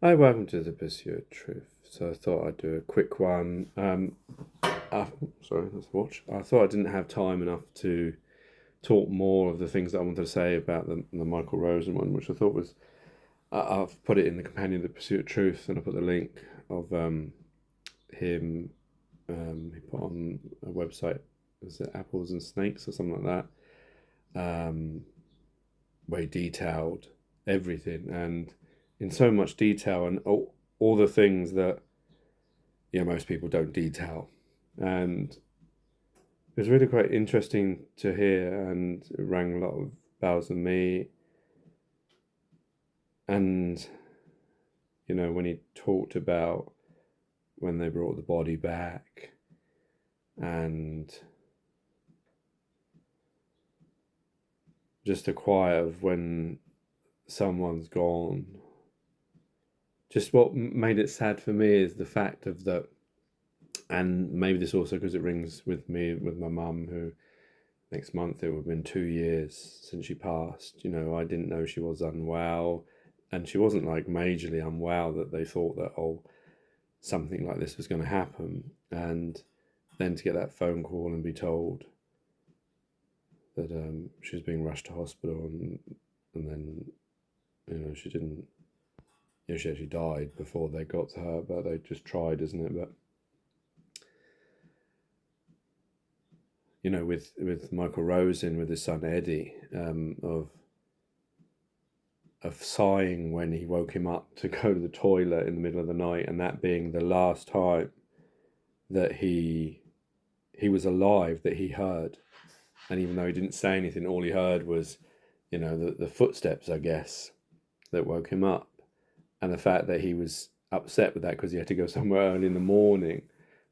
Hi, welcome to the Pursuit of Truth. So I thought I'd do a quick one. Sorry, that's the watch. I thought I didn't have time enough to talk more of the things that I wanted to say about the Michael Rosen one, which I thought was. I've put it in the companion of the Pursuit of Truth, and I put the link of him. He put on a website. Was it Apples and Snakes or something like that? Where he detailed everything and in so much detail and all the things that most people don't detail. And it was really quite interesting to hear, and it rang a lot of bells in me. And when he talked about when they brought the body back, and just the quiet of when someone's gone. Just what made it sad for me is the fact of that, and maybe this also because it rings with me with my mum, who next month it would have been 2 years since she passed. I didn't know she was unwell, and she wasn't like majorly unwell that they thought that something like this was going to happen. And then to get that phone call and be told that she was being rushed to hospital, and then she didn't. She actually died before they got to her, but they just tried, isn't it? But with Michael Rosen, with his son Eddie, of sighing when he woke him up to go to the toilet in the middle of the night, and that being the last time that he was alive that he heard. And even though he didn't say anything, all he heard was, the footsteps, I guess, that woke him up. And the fact that he was upset with that because he had to go somewhere early in the morning.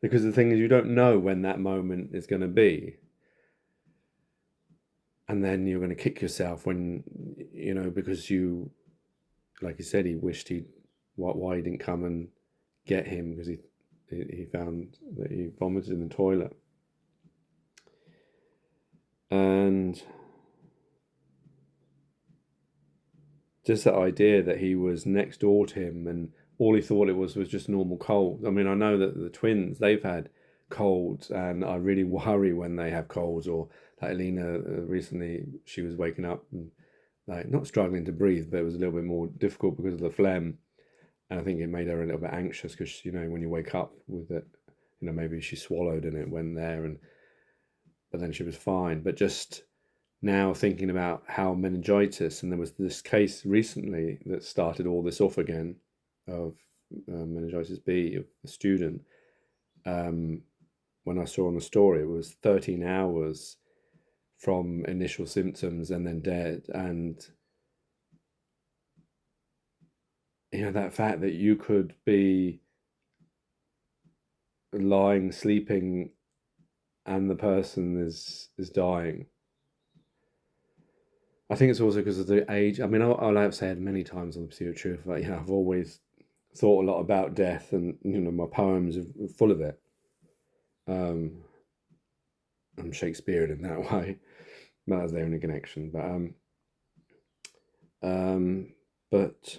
Because the thing is, you don't know when that moment is going to be. And then you're going to kick yourself when, because like he said, he wished why he didn't come and get him, because he found that he vomited in the toilet. And just that idea that he was next door to him and all he thought it was just normal cold. I mean, I know that the twins, they've had colds, and I really worry when they have colds. Or like Alina, recently, she was waking up and like not struggling to breathe, but it was a little bit more difficult because of the phlegm. And I think it made her a little bit anxious because, when you wake up with it, maybe she swallowed and it went there, but then she was fine. But just now thinking about how meningitis, and there was this case recently that started all this off again of meningitis B of a student. When I saw on the story, it was 13 hours from initial symptoms and then dead. And that fact that you could be lying, sleeping, and the person is dying. I think it's also because of the age. I mean, I'll have said many times on the Pursuit of Truth, but I've always thought a lot about death, and my poems are full of it. I'm Shakespearean in that way, but that's the only connection. But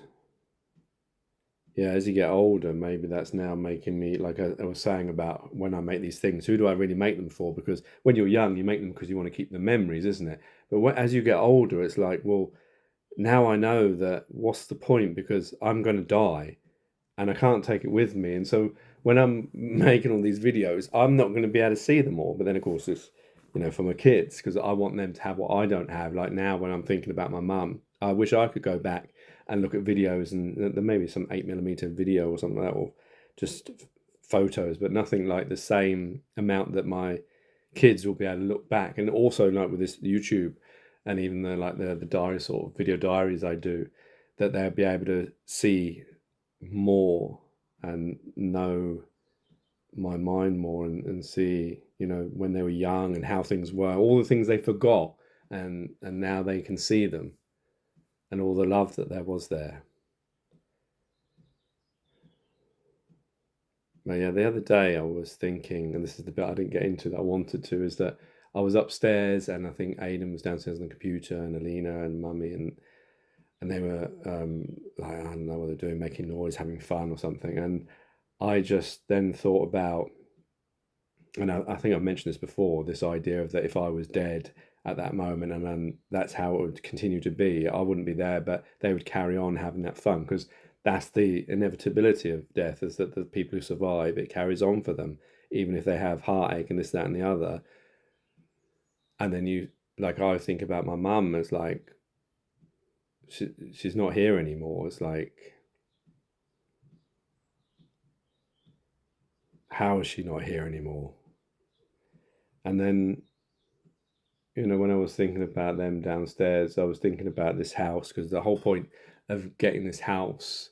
yeah, as you get older, maybe that's now making me, like I was saying about when I make these things, who do I really make them for? Because when you're young, you make them because you want to keep the memories, isn't it? But as you get older, it's like, well, now I know that what's the point, because I'm going to die and I can't take it with me. And so when I'm making all these videos, I'm not going to be able to see them all. But then, of course, it's, for my kids, because I want them to have what I don't have. Like now, when I'm thinking about my mum, I wish I could go back and look at videos, and there may be some 8mm video or something like that, or just photos, but nothing like the same amount that my kids will be able to look back. And also, like with this YouTube, and even the diary, sort of video diaries I do, that they'll be able to see more and know my mind more, and see, when they were young and how things were, all the things they forgot, and now they can see them, and all the love that there was there. But yeah, the other day I was thinking, and this is the bit I didn't get into that I wanted to, is that I was upstairs, and I think Aidan was downstairs on the computer, and Alina and Mummy, and they were like, I don't know what they're doing, making noise, having fun or something. And I just then thought about, and I think I've mentioned this before, this idea of that if I was dead at that moment, and then that's how it would continue to be, I wouldn't be there, but they would carry on having that fun, because that's the inevitability of death, is that the people who survive, it carries on for them, even if they have heartache and this, that, and the other. And then like, I think about my mum as like, she's not here anymore. It's like, how is she not here anymore? And then, when I was thinking about them downstairs, I was thinking about this house, because the whole point of getting this house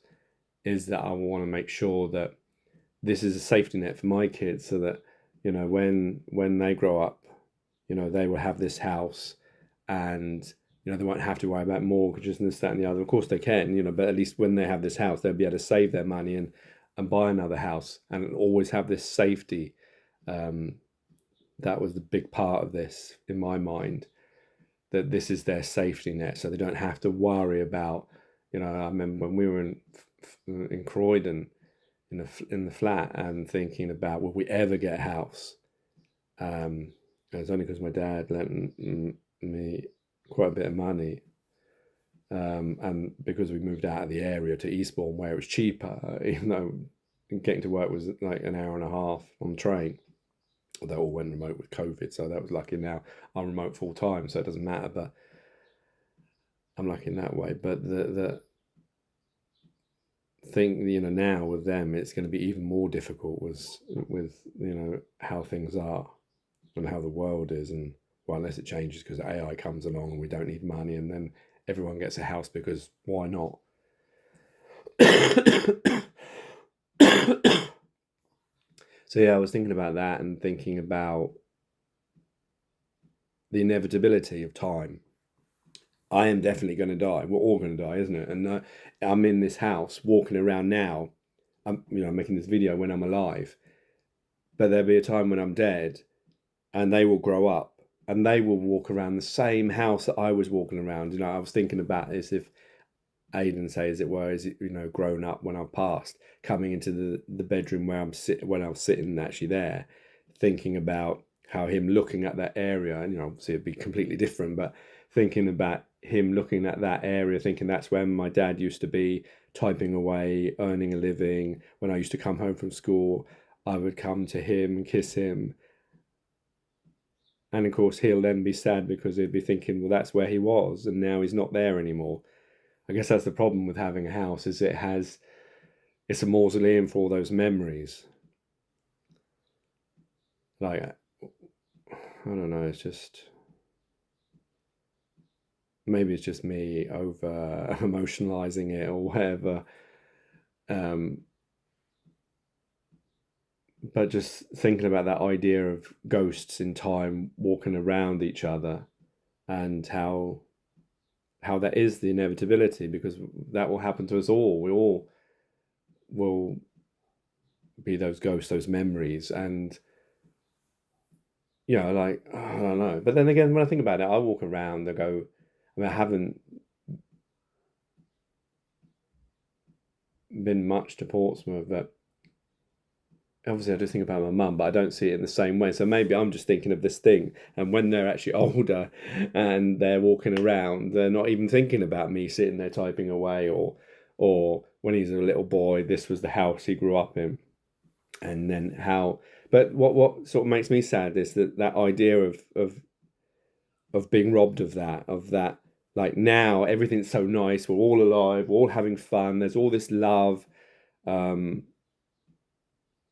is that I want to make sure that this is a safety net for my kids, so that, when they grow up, they will have this house, and they won't have to worry about mortgages and this, that, and the other. Of course they can, but at least when they have this house, they'll be able to save their money and buy another house and always have this safety. That was the big part of this in my mind, that this is their safety net, so they don't have to worry about. I remember when we were in Croydon, in the flat, and thinking about, will we ever get a house? It's only because my dad lent me quite a bit of money, and because we moved out of the area to Eastbourne, where it was cheaper, even though getting to work was like an hour and a half on the train. They all went remote with COVID, so that was lucky. Now I'm remote full time, so it doesn't matter, but I'm lucky in that way. But the thing, now with them, it's going to be even more difficult with how things are and how the world is. And well, unless it changes because AI comes along and we don't need money, and then everyone gets a house, because why not? So yeah, I was thinking about that, and thinking about the inevitability of time. I am definitely going to die. We're all going to die, isn't it? And I'm in this house walking around now. I'm making this video when I'm alive, but there'll be a time when I'm dead, and they will grow up and they will walk around the same house that I was walking around. I was thinking about this, if Aidan, say, as it were, is grown up when I've passed, coming into the bedroom where when I was sitting actually there, thinking about how him looking at that area, and obviously it'd be completely different, but thinking about him looking at that area, thinking that's where my dad used to be, typing away, earning a living. When I used to come home from school, I would come to him and kiss him. And of course, he'll then be sad, because he'd be thinking, well, that's where he was, and now he's not there anymore. I guess that's the problem with having a house, is it's a mausoleum for all those memories. Like, I don't know, it's just, maybe it's just me over emotionalizing it or whatever. But just thinking about that idea of ghosts in time walking around each other, and how that is the inevitability, because that will happen to us all. We all will be those ghosts, those memories. And like, I don't know. But then again, when I think about it, I walk around, I go, I haven't been much to Portsmouth, but obviously I do think about my mum, but I don't see it in the same way. So maybe I'm just thinking of this thing, and when they're actually older and they're walking around, they're not even thinking about me sitting there typing away, or when he's a little boy, this was the house he grew up in. And then how, but what sort of makes me sad is that idea of being robbed of that, like, now everything's so nice, we're all alive, we're all having fun, there's all this love, and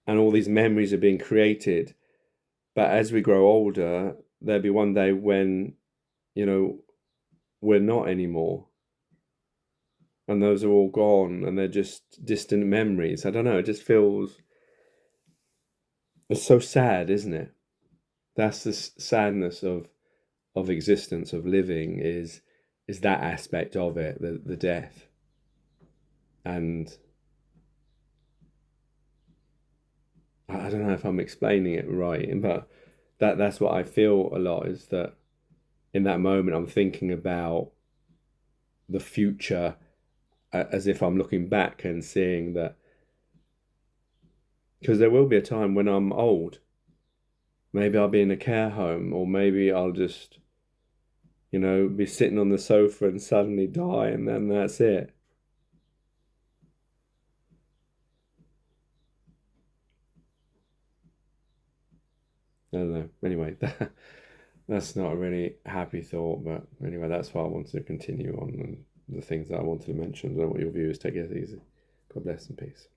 all these memories are being created. But as we grow older, there'll be one day when we're not anymore, and those are all gone, and they're just distant memories. I don't know, it just feels, it's so sad, isn't it? That's the sadness of existence, of living, is that aspect of it, the death. And I don't know if I'm explaining it right, but that's what I feel a lot, is that in that moment I'm thinking about the future as if I'm looking back and seeing that, because there will be a time when I'm old. Maybe I'll be in a care home, or maybe I'll just, be sitting on the sofa and suddenly die, and then that's it. I don't know. Anyway, that's not a really happy thought, but anyway, that's why I wanted to continue on and the things that I wanted to mention. I don't know what your view is. Take it easy. God bless and peace.